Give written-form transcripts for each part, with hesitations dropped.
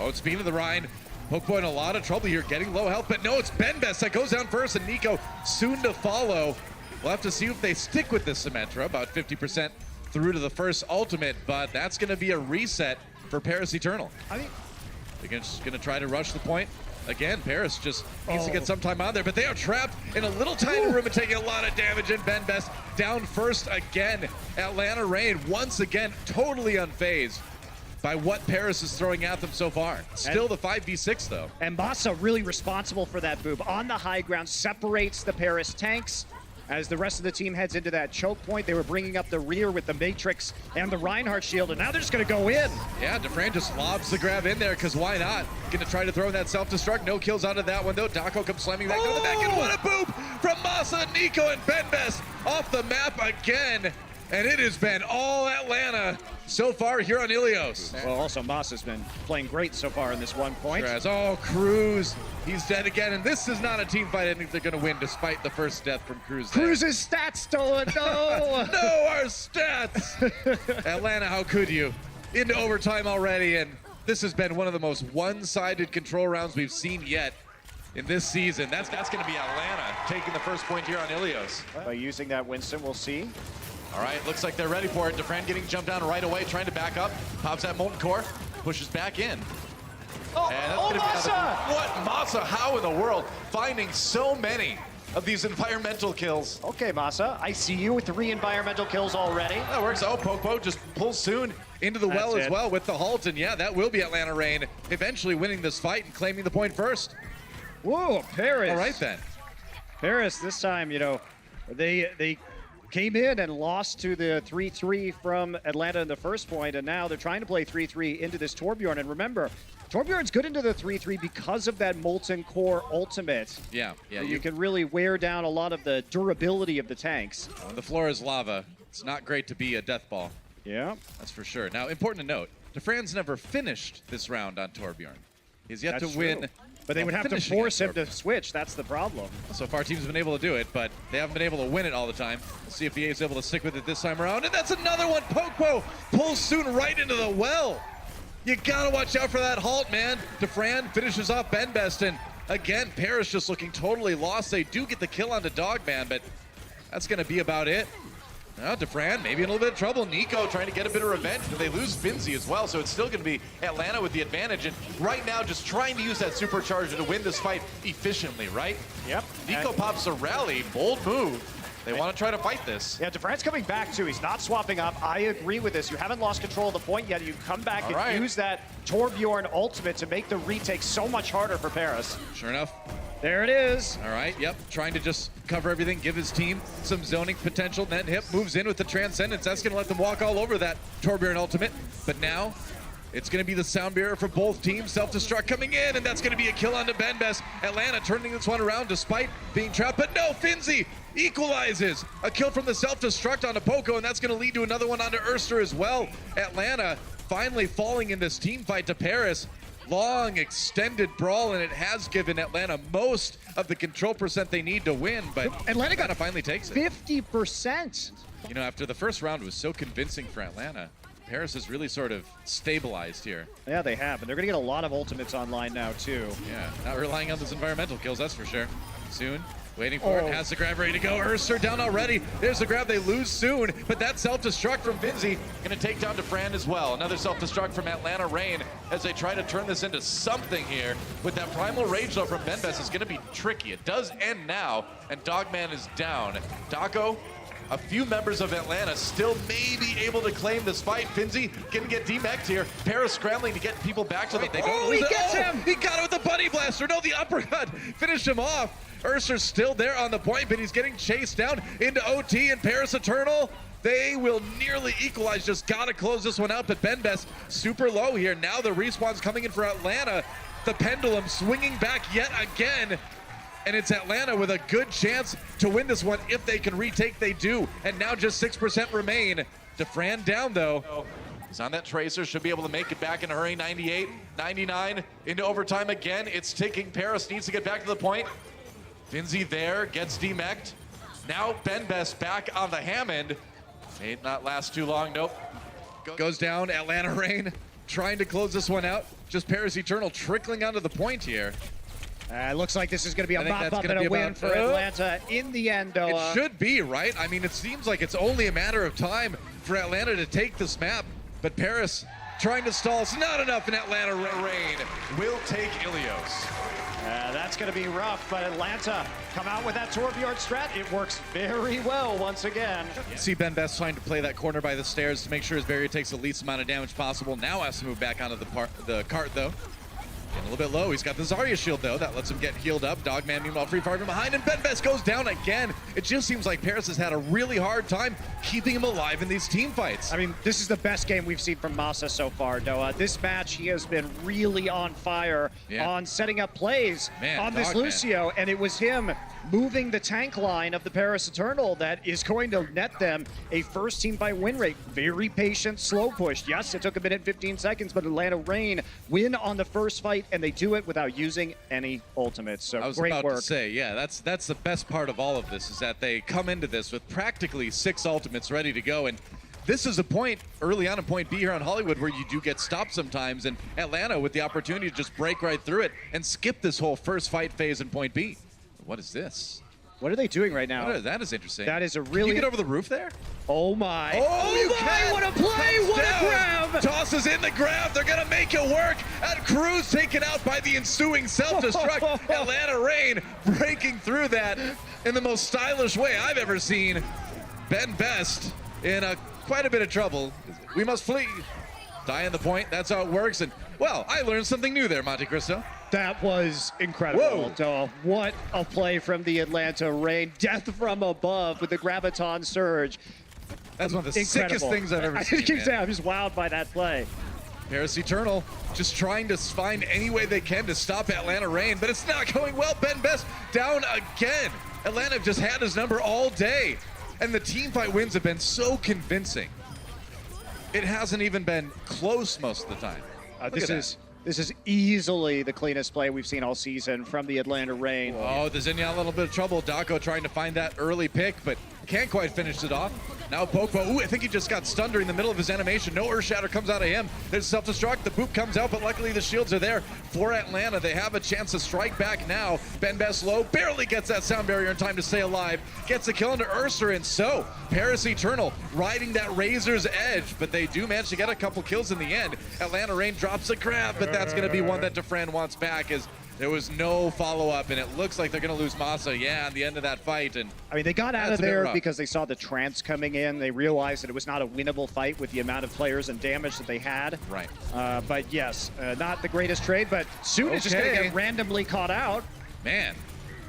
Oh, speed of the Rhine. Pokeboy in a lot of trouble here, getting low health, but no, it's benbest that goes down first, and Nico soon to follow. We'll have to see if they stick with this Symmetra, about 50% through to the first ultimate, but that's going to be a reset for Paris Eternal. I think they're just going to try to rush the point. Again, Paris just needs to get some time on there, but they are trapped in a little tiny room and taking a lot of damage, and benbest down first again. Atlanta Reign, once again, totally unfazed by what Paris is throwing at them so far. Still the 5v6 though. And Masa really responsible for that move. On the high ground, separates the Paris tanks. As the rest of the team heads into that choke point, they were bringing up the rear with the Matrix and the Reinhardt shield, and now they're just gonna go in. Yeah, dafran just lobs the Grav in there, because why not? Gonna try to throw in that self-destruct. No kills out of that one though. Dako comes slamming back to the back, and what a boop from Masa, Nico, and benbest off the map again. And it has been all Atlanta so far here on Ilios. Well, also Masa's been playing great so far in this one point. Oh, Cruz, he's dead again, and this is not a team fight I think they're gonna win, despite the first death from Cruz. Cruz's stats stolen, no! No, our stats! Atlanta, how could you? Into overtime already, and this has been one of the most one-sided control rounds we've seen yet in this season. That's gonna be Atlanta taking the first point here on Ilios. By using that Winston, we'll see. All right, looks like they're ready for it. dafran getting jumped down right away, trying to back up. Pops that Molten Core, pushes back in. Masa! What, Masa? How in the world? Finding so many of these environmental kills. Okay, Masa, I see you with 3 environmental kills already. That works. Oh, Popo just pulls soon into the well as well with the halt, and yeah, that will be Atlanta Reign eventually winning this fight and claiming the point first. Whoa, Paris. All right then. Paris, this time, you know, they came in and lost to the 3-3 from Atlanta in the first point, and now they're trying to play 3-3 into this Torbjorn. And remember, Torbjorn's good into the 3-3 because of that Molten Core ultimate. Yeah. You can really wear down a lot of the durability of the tanks. When the floor is lava, it's not great to be a death ball. Yeah. That's for sure. Now, important to note, dafran's never finished this round on Torbjorn. He's yet to win. But they would have to force him to switch. That's the problem. So far, teams have been able to do it, but they haven't been able to win it all the time. We'll see if EA is able to stick with it this time around. And that's another one. Popo pulls soon right into the well. You gotta watch out for that halt, man. dafran finishes off benbest, and again, Paris just looking totally lost. They do get the kill onto Dogman, but that's gonna be about it. Now, dafran maybe in a little bit of trouble. Nico trying to get a bit of revenge, but they lose Finzi as well, so it's still going to be Atlanta with the advantage. And right now, just trying to use that supercharger to win this fight efficiently, right? Yep. Nico pops a rally, bold move. They want to try to fight this. Yeah, dafran's coming back too. He's not swapping up. I agree with this. You haven't lost control of the point yet. You come back and use that Torbjorn ultimate to make the retake so much harder for Paris. Sure enough. There it is. All right, yep. Trying to just cover everything, give his team some zoning potential. Then Hip moves in with the Transcendence. That's going to let them walk all over that Torbjorn ultimate. But now, it's going to be the sound barrier for both teams. Self-destruct coming in, and that's going to be a kill onto benbest. Atlanta turning this one around despite being trapped. But no, Finzi equalizes. A kill from the self-destruct onto Poco, and that's going to lead to another one onto Erster as well. Atlanta finally falling in this team fight to Paris. Long, extended brawl, and it has given Atlanta most of the control percent they need to win, but Atlanta finally takes it. 50%. You know, after the first round was so convincing for Atlanta, Paris has really sort of stabilized here. Yeah, they have, and they're going to get a lot of ultimates online now, too. Yeah, not relying on those environmental kills, that's for sure. Soon. Waiting for it, has the grab ready to go. Erster down already. There's the grab, they lose soon, but that self-destruct from Finzi gonna take down dafran as well. Another self-destruct from Atlanta Reign as they try to turn this into something here. With that primal rage though from benbest is gonna be tricky. It does end now, and Dogman is down. Dako, a few members of Atlanta still may be able to claim this fight. Finzi gonna get demeched here. Paris scrambling to get people back to the... He gets him! He got it with the Bunny Blaster. No, the uppercut finished him off. Erster's still there on the point, but he's getting chased down into OT, and Paris Eternal, they will nearly equalize. Just gotta close this one out, but benbest super low here. Now the respawn's coming in for Atlanta. The pendulum swinging back yet again, and it's Atlanta with a good chance to win this one. If they can retake, they do, and now just 6% remain. dafran down though. He's on that tracer, should be able to make it back in a hurry. 98, 99, into overtime again. It's ticking. Paris needs to get back to the point. Finzi there, gets demeched. Now benbest back on the Hammond. May not last too long, nope. Goes down, Atlanta Reign trying to close this one out. just Paris Eternal trickling onto the point here. Looks like this is going to be a I think mop that's up gonna and be a win about- for Atlanta in the end, though. It should be, right? I mean, it seems like it's only a matter of time for Atlanta to take this map, but Paris trying to stall. It's not enough, in Atlanta Rain will take Ilios. That's going to be rough, but Atlanta come out with that Torbjorn strat. It works very well once again. See Ben Best trying to play that corner by the stairs to make sure his barrier takes the least amount of damage possible. Now has to move back onto the cart, though. Getting a little bit low. He's got the Zarya shield, though. That lets him get healed up. Dogman, meanwhile, free fire from behind, and Ben Best goes down again. It just seems like Paris has had a really hard time keeping him alive in these team fights. I mean, this is the best game we've seen from Masa so far, Doa. This match, he has been really on fire on setting up plays on this Lucio, and it was him moving the tank line of the Paris Eternal that is going to net them a first team fight win rate. Very patient, slow push. Yes, it took a minute and 15 seconds, but Atlanta Rain win on the first fight, and they do it without using any ultimates. So I was great about work. to say, yeah, that's the best part of all of this, is that they come into this with practically 6 ultimates ready to go. And this is a point early on in point B here on Hollywood where you do get stopped sometimes, and Atlanta with the opportunity to just break right through it and skip this whole first fight phase in point B. What is this? What are they doing right now? That is interesting. That is a Can really... you get over the roof there? Oh my. Oh, you my, can. what a play, Comes what down, a grab. Tosses in the grab, they're gonna make it work. And Cruz taken out by the ensuing self-destruct. Atlanta Rain breaking through that in the most stylish way I've ever seen. Ben Best in quite a bit of trouble. We must flee. Die in the point, that's how it works. And well, I learned something new there, Monte Cristo. That was incredible. Doa. What a play from the Atlanta Rain. Death from above with the Graviton Surge. That's one of the sickest things I've ever seen. I'm just wowed by that play. Paris Eternal just trying to find any way they can to stop Atlanta Rain, but it's not going well. Ben Best down again. Atlanta have just had his number all day, and the team fight wins have been so convincing. It hasn't even been close most of the time. This is easily the cleanest play we've seen all season from the Atlanta Rain. Oh, the Zinnia a little bit of trouble. Dako trying to find that early pick, but can't quite finish it off. Now Pokpo, ooh, I think he just got stunned during the middle of his animation. No Earth Shatter comes out of him. There's self-destruct, the boop comes out, but luckily the shields are there for Atlanta. They have a chance to strike back now. Ben Best low, barely gets that sound barrier in time to stay alive. Gets the kill into Ursa, and so Paris Eternal riding that razor's edge, but they do manage to get a couple kills in the end. Atlanta Rain drops a grab, but that's gonna be one that dafran wants back, as there was no follow-up, and it looks like they're going to lose Masa, at the end of that fight. And I mean, they got out of there because they saw the trance coming in. They realized that it was not a winnable fight with the amount of players and damage that they had. Right. But yes, not the greatest trade, but Soon is just going to get randomly caught out. Man,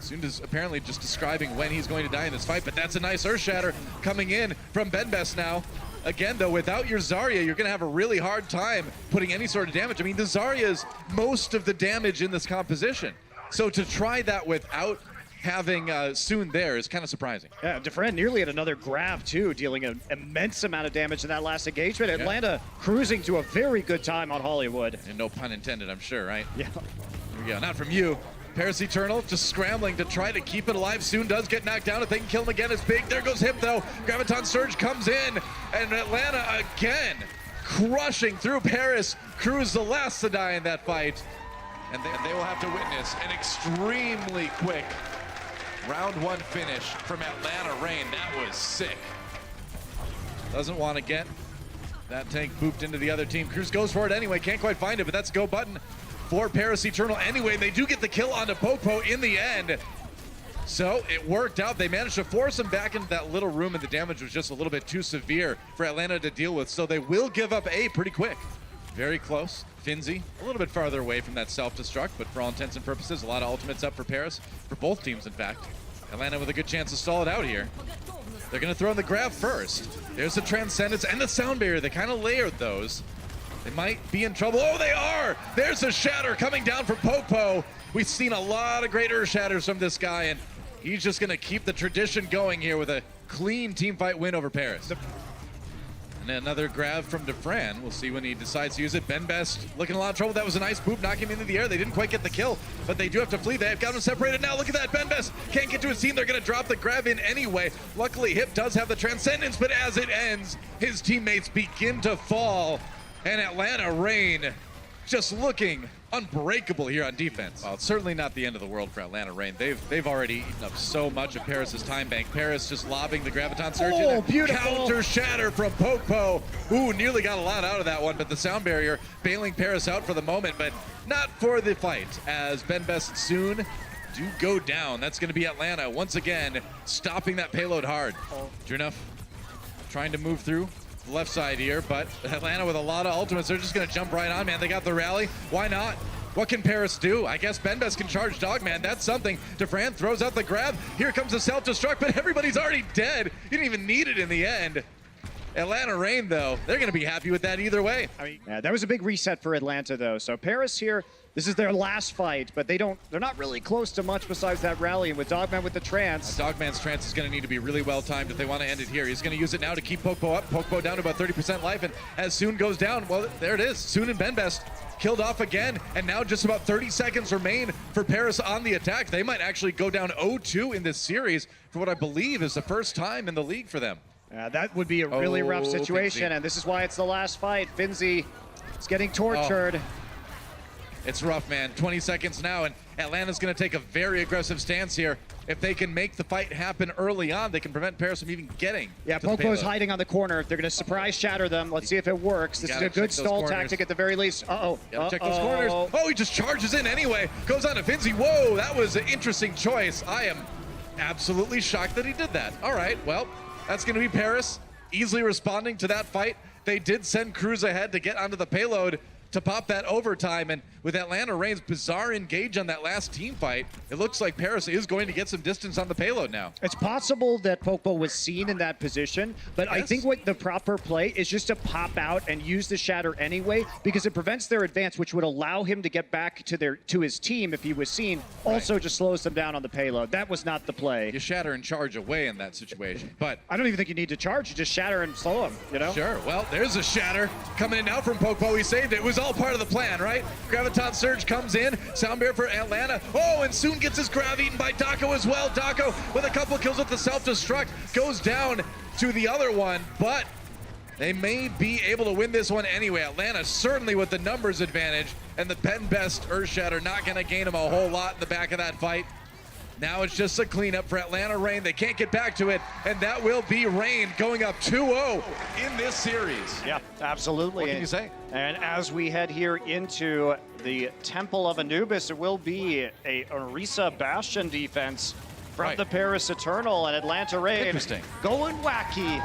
Soon is apparently just describing when he's going to die in this fight, but that's a nice Earth Shatter coming in from Ben Best now. Again, though, without your Zarya, you're going to have a really hard time putting any sort of damage. I mean, the Zarya is most of the damage in this composition. So to try that without having Soon there is kind of surprising. Yeah, dafran nearly had another grab, too, dealing an immense amount of damage in that last engagement. Atlanta cruising to a very good time on Hollywood. And no pun intended, I'm sure, right? Yeah. Here we go. Not from you. Paris Eternal just scrambling to try to keep it alive. Soon does get knocked down. If they can kill him again, it's big. There goes him, though. Graviton Surge comes in, and Atlanta again crushing through Paris. Cruz the last to die in that fight. And they will have to witness an extremely quick round 1 finish from Atlanta Rain. That was sick. Doesn't want to get that tank booped into the other team. Cruz goes for it anyway. Can't quite find it, but that's go button for Paris Eternal anyway. They do get the kill onto Pokpo in the end. So it worked out. They managed to force him back into that little room, and the damage was just a little bit too severe for Atlanta to deal with. So they will give up A pretty quick. Very close. Finzi, a little bit farther away from that self-destruct, but for all intents and purposes, a lot of ultimates up for Paris, for both teams, in fact. Atlanta with a good chance to stall it out here. They're going to throw in the grab first. There's the Transcendence and the Sound Barrier. They kind of layered those. They might be in trouble. Oh, they are! There's a Shatter coming down from Pokpo. We've seen a lot of great Earth Shatters from this guy, and he's just going to keep the tradition going here with a clean team fight win over Paris. And another grab from dafran. We'll see when he decides to use it. Ben Best looking in a lot of trouble. That was a nice boop, knocking him into the air. They didn't quite get the kill, but they do have to flee. They have got him separated now. Look at that. Ben Best can't get to his team. They're going to drop the grab in anyway. Luckily, Hip does have the Transcendence, but as it ends, his teammates begin to fall. And Atlanta Rain just looking unbreakable here on defense. Well, it's certainly not the end of the world for Atlanta Reign. They've already eaten up so much of Paris's time bank. Paris just lobbing the Graviton Surge in. Beautiful. Counter shatter from Popo. Ooh, nearly got a lot out of that one, but the sound barrier bailing Paris out for the moment, but not for the fight, as Ben Best soon do go down. That's going to be Atlanta once again stopping that payload hard. True enough, trying to move through the left side here, but Atlanta with a lot of ultimates, they're just going to jump right on, man. They got the rally. Why not? What can Paris do? I guess Ben Best can charge Dogman. That's something. dafran throws out the grab. Here comes the self-destruct, but everybody's already dead. You didn't even need it in the end. Atlanta Reign, though, they're going to be happy with that either way. I mean, yeah, that was a big reset for Atlanta, though. So Paris here, this is their last fight, but they're not really close to much besides that rally. And with Dogman with the trance. Dogman's trance is going to need to be really well timed if they want to end it here. He's going to use it now to keep Popo up. Popo down to about 30% life, and as Soon goes down, well, there it is. Soon and Ben Best killed off again, and now just about 30 seconds remain for Paris on the attack. They might actually go down 0-2 in this series for what I believe is the first time in the league for them. That would be a really rough situation, Finzi. and this is why it's the last fight. Finzi is getting tortured. It's rough, man. 20 seconds now, and Atlanta's going to take a very aggressive stance here. If they can make the fight happen early on, they can prevent Paris from even getting Yeah, to the Popo's payload. hiding on the corner. They're going to surprise shatter them. Let's see if it works. This is a good stall tactic at the very least. Check those corners. Oh, he just charges in anyway. Goes on to Finzi. Whoa, that was an interesting choice. I am absolutely shocked that he did that. All right, well, that's going to be Paris easily responding to that fight. They did send crews ahead to get onto the payload to pop that overtime, and with Atlanta Reign's bizarre engage on that last team fight, it looks like Paris is going to get some distance on the payload now. It's possible that Popo was seen in that position, but I think what the proper play is just to pop out and use the shatter anyway, because it prevents their advance, which would allow him to get back to his team if he was seen. Also just slows them down on the payload. That was not the play. You shatter and charge away in that situation, but I don't even think you need to charge. You just shatter and slow him, you know? Sure, well, there's a shatter coming in now from Popo. He saved it. It was all part of the plan, right? Graviton Surge comes in, sound barrier for Atlanta. Oh, and Soon gets his Grav eaten by Daco as well. Daco with a couple kills with the self-destruct goes down to the other one, but they may be able to win this one anyway. Atlanta certainly with the numbers advantage, and the Ben Best Earthshatter not going to gain him a whole lot in the back of that fight. Now it's just a cleanup for Atlanta Reign. They can't get back to it, and that will be Reign going up 2-0 in this series. Yeah, absolutely. What can you say? And as we head here into the Temple of Anubis, it will be a Orisa Bastion defense from the Paris Eternal and Atlanta Reign. Interesting. Going wacky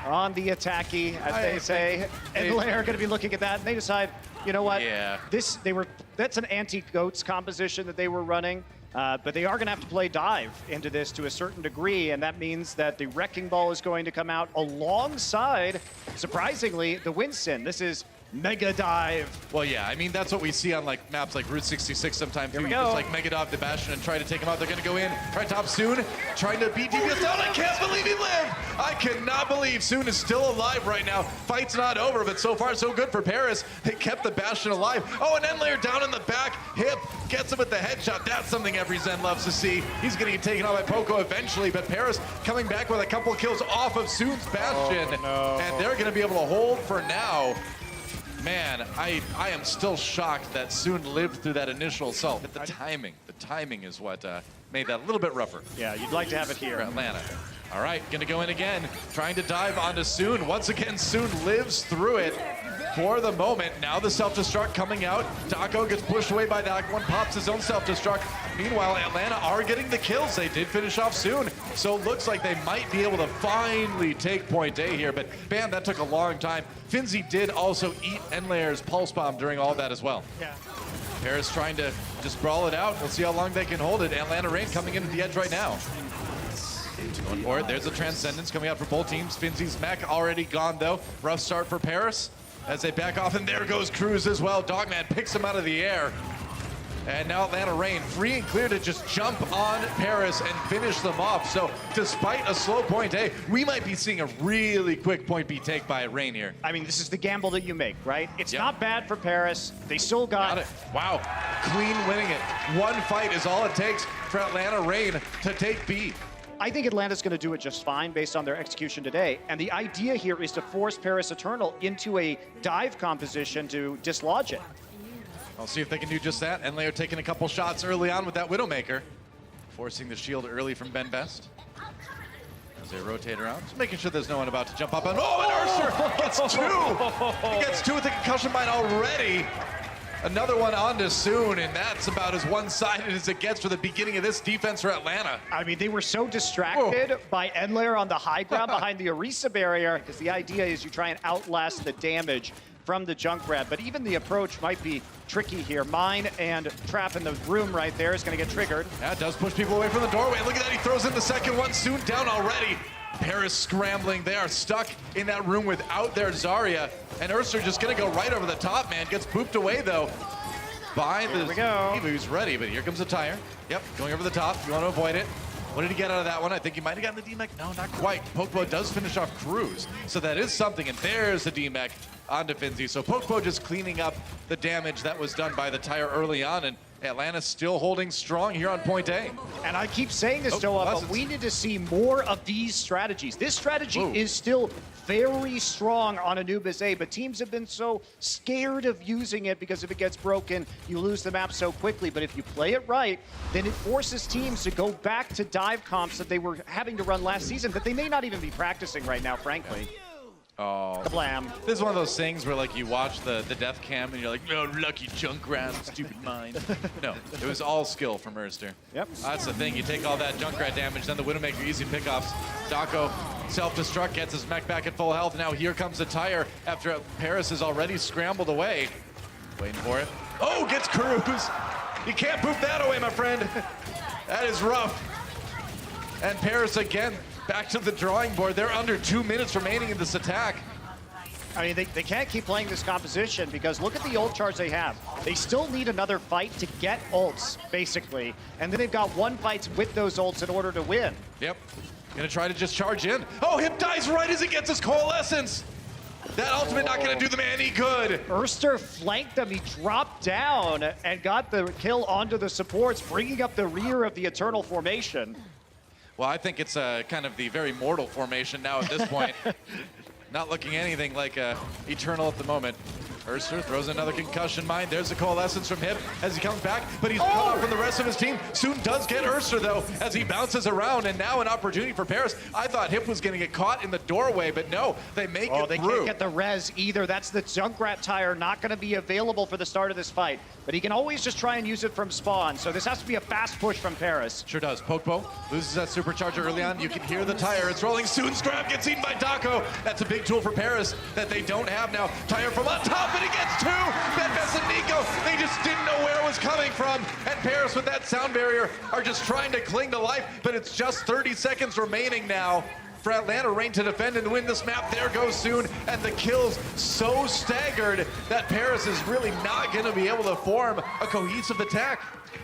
on the attacky, as they say. And they're going to be looking at that, and they decide, you know what? Yeah. That's an anti-goats composition that they were running. But they are going to have to play dive into this to a certain degree, and that means that the Wrecking Ball is going to come out alongside, surprisingly, the Winston. This is Mega Dive. Well, yeah, I mean, that's what we see on like maps like Route 66 sometimes too. Here we You go. just like Mega Dive the Bastion and try to take him out. They're going to go in right top Soon, trying to beat DPS down. I can't believe he lived. I cannot believe Soon is still alive right now. Fight's not over, but so far so good for Paris. They kept the Bastion alive. Oh, and Endlayer down in the back. Hip gets him with the headshot. That's something every Zen loves to see. He's going to get taken out by Poco eventually, but Paris coming back with a couple kills off of Soon's Bastion. And they're going to be able to hold for now. Man, I am still shocked that Soon lived through that initial assault. But the timing is what made that a little bit rougher. Yeah, you'd like to have it For here. Atlanta. All right, gonna go in again, trying to dive onto Soon. Once again, Soon lives through it for the moment. Now the self-destruct coming out. Daco gets pushed away by that one, pops his own self-destruct. Meanwhile, Atlanta are getting the kills. They did finish off Soon, so it looks like they might be able to finally take point A here, but bam, that took a long time. Finzi did also eat Endlayer's Pulse Bomb during all that as well. Yeah. Paris trying to just brawl it out. We'll see how long they can hold it. Atlanta Reign coming in at the edge right now. Going for it. There's a Transcendence coming out for both teams. Finzi's mech already gone, though. Rough start for Paris as they back off, and there goes Cruz as well. Dogman picks him out of the air. And now Atlanta Reign free and clear to just jump on Paris and finish them off. So despite a slow point A, we might be seeing a really quick point B take by Reign here. I mean, this is the gamble that you make, right? It's not bad for Paris. They still got it. Wow, clean winning it. One fight is all it takes for Atlanta Reign to take B. I think Atlanta's going to do it just fine based on their execution today. And the idea here is to force Paris Eternal into a dive composition to dislodge it. I'll see if they can do just that. And Lair taking a couple shots early on with that Widowmaker, forcing the shield early from Ben Best. As they rotate around, just making sure there's no one about to jump up. And Urser gets two! He gets two with the concussion mine already. Another one onto Soon, and that's about as one-sided as it gets for the beginning of this defense for Atlanta. I mean, they were so distracted by Enlair on the high ground behind the Orisa barrier, because the idea is you try and outlast the damage from the Junkrat, but even the approach might be tricky here. Mine and Trap in the room right there is going to get triggered. That does push people away from the doorway. Look at that, he throws in the second one. Soon down already. Paris scrambling. They are stuck in that room without their Zarya. And Urser just gonna go right over the top, man. Gets booped away though by the Steve, who's ready, but here comes the tire. Yep, going over the top. You want to avoid it. What did he get out of that one? I think he might have gotten the D-Mech. No, not quite. Pokpo does finish off Cruz, so that is something, and there's the D-Mech onto Finzi. So Pokpo just cleaning up the damage that was done by the tire early on, and Atlanta's still holding strong here on point A. And I keep saying this, Noah, but we need to see more of these strategies. This strategy is still very strong on Anubis A, but teams have been so scared of using it because if it gets broken, you lose the map so quickly. But if you play it right, then it forces teams to go back to dive comps that they were having to run last season that they may not even be practicing right now, frankly. Oh, Kablam. This is one of those things where like you watch the death cam and you're like, no, lucky Junkrat, stupid mind. No, it was all skill from Erster. Yep. That's the thing, you take all that Junkrat damage, then the Widowmaker easy pickoffs. Dako self-destruct, gets his mech back at full health. Now here comes the tire after Paris is already scrambled away. Waiting for it. Oh, gets Cruz. You can't poof that away, my friend. That is rough. And Paris again, back to the drawing board. They're under 2 minutes remaining in this attack. I mean, they can't keep playing this composition because look at the ult charge they have. They still need another fight to get ults, basically. And then they've got one fight with those ults in order to win. Yep. Gonna try to just charge in. Oh, Hip dies right as he gets his coalescence. That ultimate not gonna do the man any good. Erster flanked them. He dropped down and got the kill onto the supports, bringing up the rear of the Eternal formation. Well, I think it's kind of the very mortal formation now at this point. Not looking anything like Eternal at the moment. Erster throws another concussion mine. There's the coalescence from Hip as he comes back, but he's cut off from the rest of his team. Soon does get Erster though as he bounces around, and now an opportunity for Paris. I thought Hip was going to get caught in the doorway, but no, they make it they through. Can't get the res either. That's the Junkrat tire, not going to be available for the start of this fight. But he can always just try and use it from spawn, so this has to be a fast push from Paris. Sure does. Pokpo loses that supercharger early on. You can hear the tire. It's rolling. Soon's grab gets eaten by Dako. That's a big tool for Paris that they don't have now. Tire from on top, and he gets two. Bedfest and Nico, they just didn't know where it was coming from. And Paris with that sound barrier are just trying to cling to life, but it's just 30 seconds remaining now for Atlanta Reign to defend and win this map. There goes Soon, and the kills so staggered that Paris is really not going to be able to form a cohesive attack.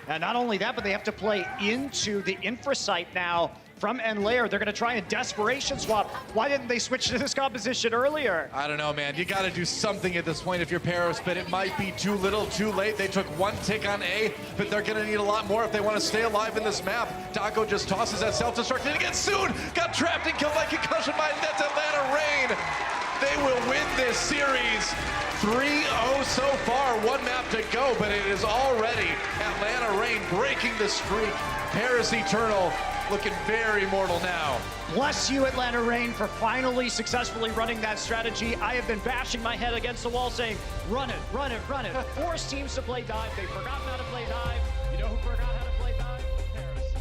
And not only that, but they have to play into the infra site now from Enlair. They're going to try a desperation swap. Why didn't they switch to this composition earlier? I don't know, man. You got to do something at this point if you're Paris, but it might be too little, too late. They took one tick on A, but they're going to need a lot more if they want to stay alive in this map. Dako just tosses that self-destruct and again Soon got trapped and killed by concussion mine. That's Atlanta Reign. They will win this series 3-0 so far. One map to go, but it is already Atlanta Reign breaking the streak. Paris Eternal looking very mortal now. Bless you, Atlanta Reign, for finally successfully running that strategy. I have been bashing my head against the wall saying, run it, run it, run it. Force teams to play dive. They've forgotten how to play dive. You know who forgot how to play dive? Paris.